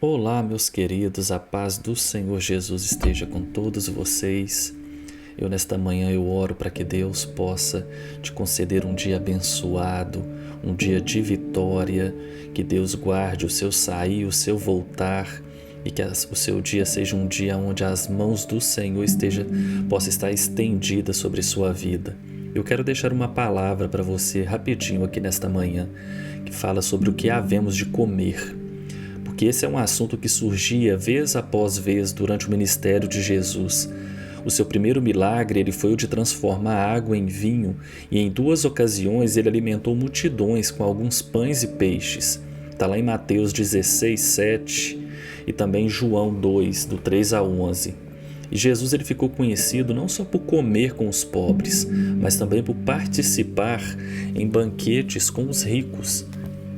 Olá, meus queridos, a paz do Senhor Jesus esteja com todos vocês. Nesta manhã eu oro para que Deus possa te conceder um dia abençoado, um dia de vitória, que Deus guarde o seu sair, o seu voltar e que o seu dia seja um dia onde as mãos do Senhor possa estar estendida sobre sua vida. Eu quero deixar uma palavra para você rapidinho aqui nesta manhã, que fala sobre o que havemos de comer. Porque esse é um assunto que surgia vez após vez durante o ministério de Jesus. O seu primeiro milagre foi o de transformar água em vinho, e em 2 ocasiões ele alimentou multidões com alguns pães e peixes. Está lá em Mateus 16, 7 e também João 2, do 3 a 11. E Jesus ficou conhecido não só por comer com os pobres, mas também por participar em banquetes com os ricos.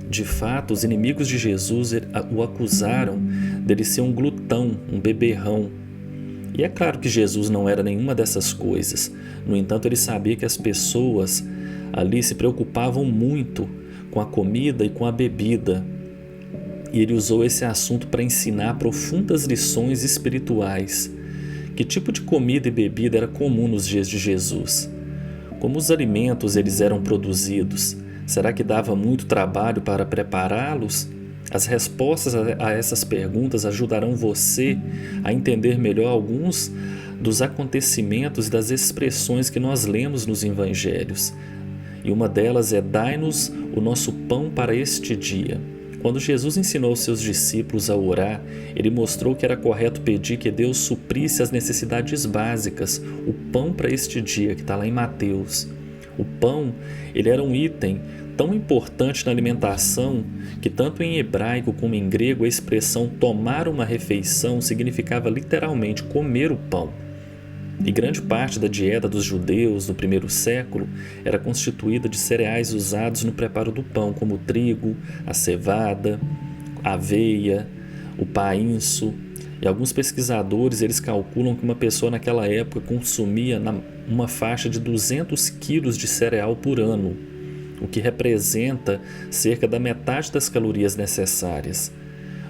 De fato, os inimigos de Jesus o acusaram dele ser um glutão, um beberrão. E é claro que Jesus não era nenhuma dessas coisas. No entanto, ele sabia que as pessoas ali se preocupavam muito com a comida e com a bebida. E ele usou esse assunto para ensinar profundas lições espirituais. Que tipo de comida e bebida era comum nos dias de Jesus? Como os alimentos eles eram produzidos? Será que dava muito trabalho para prepará-los? As respostas a essas perguntas ajudarão você a entender melhor alguns dos acontecimentos e das expressões que nós lemos nos evangelhos. E uma delas é: dai-nos o nosso pão para este dia. Quando Jesus ensinou seus discípulos a orar, ele mostrou que era correto pedir que Deus suprisse as necessidades básicas, o pão para este dia, que está lá em Mateus. O pão, ele era um item tão importante na alimentação que tanto em hebraico como em grego a expressão tomar uma refeição significava literalmente comer o pão. E grande parte da dieta dos judeus do primeiro século era constituída de cereais usados no preparo do pão, como o trigo, a cevada, a aveia, o painço. E alguns pesquisadores eles calculam que uma pessoa naquela época consumia uma faixa de 200 quilos de cereal por ano, o que representa cerca da metade das calorias necessárias.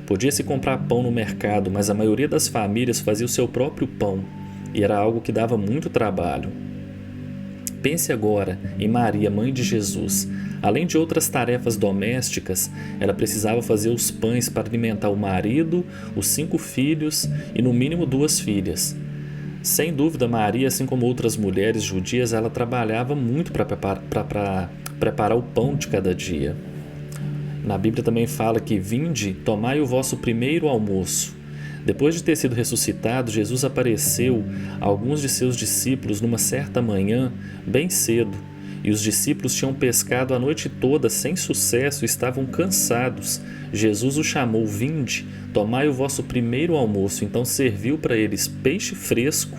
Podia-se comprar pão no mercado, mas a maioria das famílias fazia o seu próprio pão, e era algo que dava muito trabalho. Pense agora em Maria, mãe de Jesus. Além de outras tarefas domésticas, ela precisava fazer os pães para alimentar o marido, os 5 filhos e no mínimo 2 filhas. Sem dúvida, Maria, assim como outras mulheres judias, ela trabalhava muito para preparar o pão de cada dia. Na Bíblia também fala que: vinde, tomai o vosso primeiro almoço. Depois de ter sido ressuscitado, Jesus apareceu a alguns de seus discípulos numa certa manhã, bem cedo, e os discípulos tinham pescado a noite toda sem sucesso e estavam cansados. Jesus os chamou: vinde, tomai o vosso primeiro almoço. Então serviu para eles peixe fresco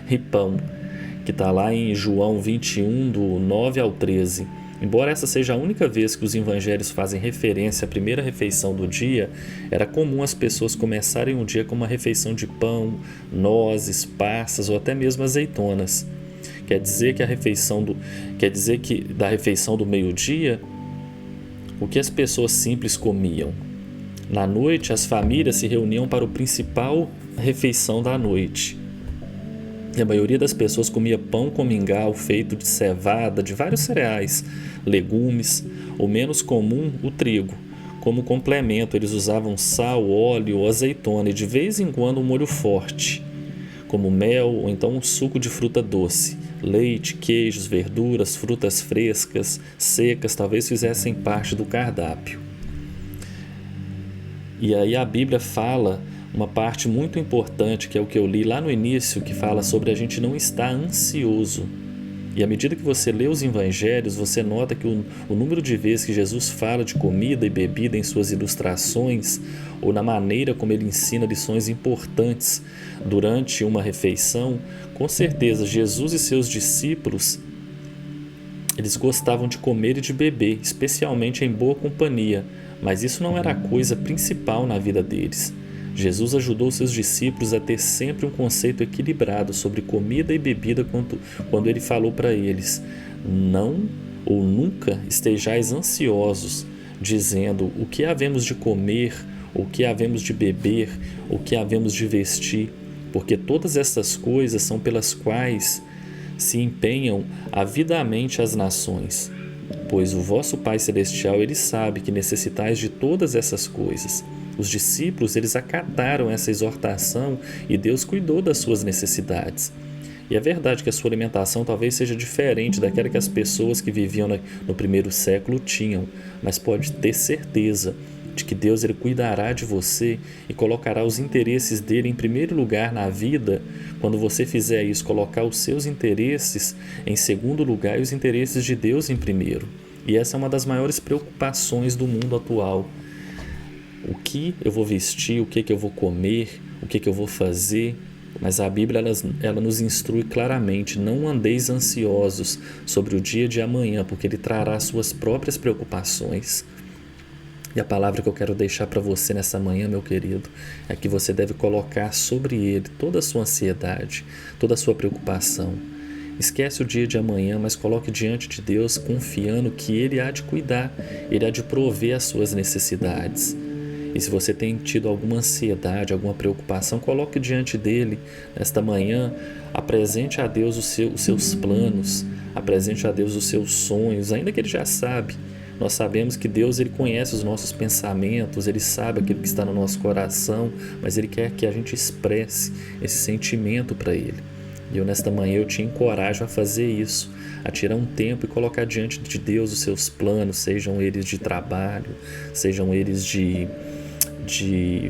e pão, que está lá em João 21, do 9 ao 13. Embora essa seja a única vez que os evangelhos fazem referência à primeira refeição do dia, era comum as pessoas começarem o dia com uma refeição de pão, nozes, passas ou até mesmo azeitonas. Quer dizer que da refeição do meio-dia, o que as pessoas simples comiam? Na noite, as famílias se reuniam para a principal refeição da noite. E a maioria das pessoas comia pão com mingau feito de cevada, de vários cereais, legumes, ou menos comum, o trigo. Como complemento, eles usavam sal, óleo ou azeitona e de vez em quando um molho forte, como mel ou então um suco de fruta doce. Leite, queijos, verduras, frutas frescas, secas, talvez fizessem parte do cardápio. E aí a Bíblia fala uma parte muito importante, que é o que eu li lá no início, que fala sobre a gente não estar ansioso. E à medida que você lê os evangelhos, você nota que o número de vezes que Jesus fala de comida e bebida em suas ilustrações, ou na maneira como ele ensina lições importantes durante uma refeição, com certeza Jesus e seus discípulos, eles gostavam de comer e de beber, especialmente em boa companhia, mas isso não era a coisa principal na vida deles. Jesus ajudou seus discípulos a ter sempre um conceito equilibrado sobre comida e bebida quando ele falou para eles: não ou nunca estejais ansiosos, dizendo: o que havemos de comer, o que havemos de beber, o que havemos de vestir, porque todas estas coisas são pelas quais se empenham avidamente as nações. Pois o vosso Pai Celestial, Ele sabe que necessitais de todas essas coisas. Os discípulos, eles acataram essa exortação e Deus cuidou das suas necessidades. E é verdade que a sua alimentação talvez seja diferente daquela que as pessoas que viviam no primeiro século tinham, mas pode ter certeza de que Deus, Ele cuidará de você e colocará os interesses dele em primeiro lugar na vida. Quando você fizer isso, colocar os seus interesses em segundo lugar e os interesses de Deus em primeiro. E essa é uma das maiores preocupações do mundo atual. O que eu vou vestir, o que eu vou comer, o que eu vou fazer. Mas a Bíblia ela nos instrui claramente: não andeis ansiosos sobre o dia de amanhã, porque ele trará suas próprias preocupações. E a palavra que eu quero deixar para você nessa manhã, meu querido, é que você deve colocar sobre ele toda a sua ansiedade, toda a sua preocupação. Esquece o dia de amanhã, mas coloque diante de Deus, confiando que Ele há de cuidar, Ele há de prover as suas necessidades. E se você tem tido alguma ansiedade, alguma preocupação, coloque diante dele nesta manhã, apresente a Deus os seus planos, apresente a Deus os seus sonhos, ainda que Ele já sabe. Nós sabemos que Deus, Ele conhece os nossos pensamentos, Ele sabe aquilo que está no nosso coração, mas Ele quer que a gente expresse esse sentimento para Ele. E eu nesta manhã eu te encorajo a fazer isso, a tirar um tempo e colocar diante de Deus os seus planos, sejam eles de trabalho, sejam eles de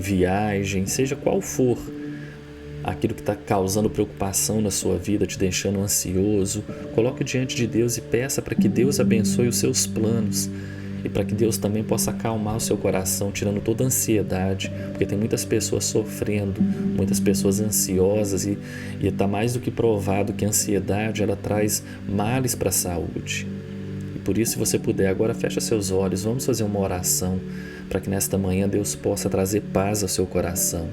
viagem, seja qual for aquilo que está causando preocupação na sua vida, te deixando ansioso, coloque diante de Deus e peça para que Deus abençoe os seus planos e para que Deus também possa acalmar o seu coração, tirando toda a ansiedade, porque tem muitas pessoas sofrendo, muitas pessoas ansiosas e está mais do que provado que a ansiedade ela traz males para a saúde. E por isso, se você puder, agora fecha seus olhos, vamos fazer uma oração para que nesta manhã Deus possa trazer paz ao seu coração.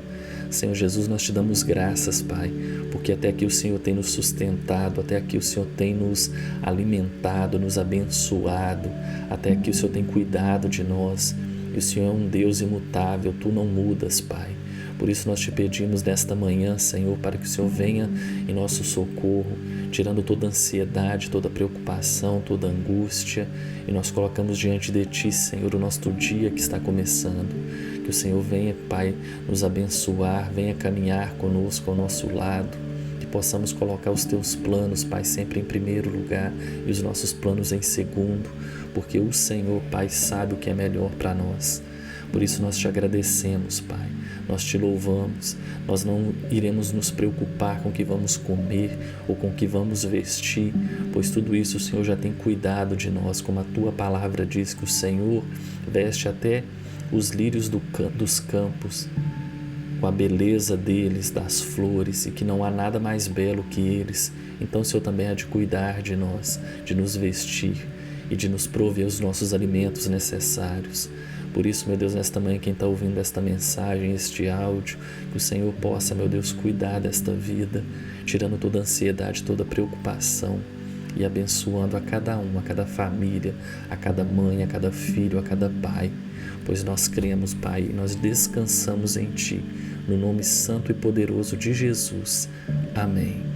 Senhor Jesus, nós te damos graças, Pai, porque até aqui o Senhor tem nos sustentado, até aqui o Senhor tem nos alimentado, nos abençoado, até aqui o Senhor tem cuidado de nós. E o Senhor é um Deus imutável, Tu não mudas, Pai. Por isso nós te pedimos nesta manhã, Senhor, para que o Senhor venha em nosso socorro, tirando toda ansiedade, toda preocupação, toda angústia, e nós colocamos diante de Ti, Senhor, o nosso dia que está começando. Que o Senhor venha, Pai, nos abençoar, venha caminhar conosco ao nosso lado, que possamos colocar os Teus planos, Pai, sempre em primeiro lugar e os nossos planos em segundo, porque o Senhor, Pai, sabe o que é melhor para nós. Por isso nós te agradecemos, Pai, nós te louvamos, nós não iremos nos preocupar com o que vamos comer ou com o que vamos vestir, pois tudo isso o Senhor já tem cuidado de nós, como a Tua palavra diz que o Senhor veste até os lírios dos campos, com a beleza deles, das flores, e que não há nada mais belo que eles. Então o Senhor também há de cuidar de nós, de nos vestir e de nos prover os nossos alimentos necessários. Por isso, meu Deus, nesta manhã, quem está ouvindo esta mensagem, este áudio, que o Senhor possa, meu Deus, cuidar desta vida, tirando toda a ansiedade, toda a preocupação e abençoando a cada um, a cada família, a cada mãe, a cada filho, a cada pai. Pois nós cremos, Pai, e nós descansamos em Ti, no nome santo e poderoso de Jesus. Amém.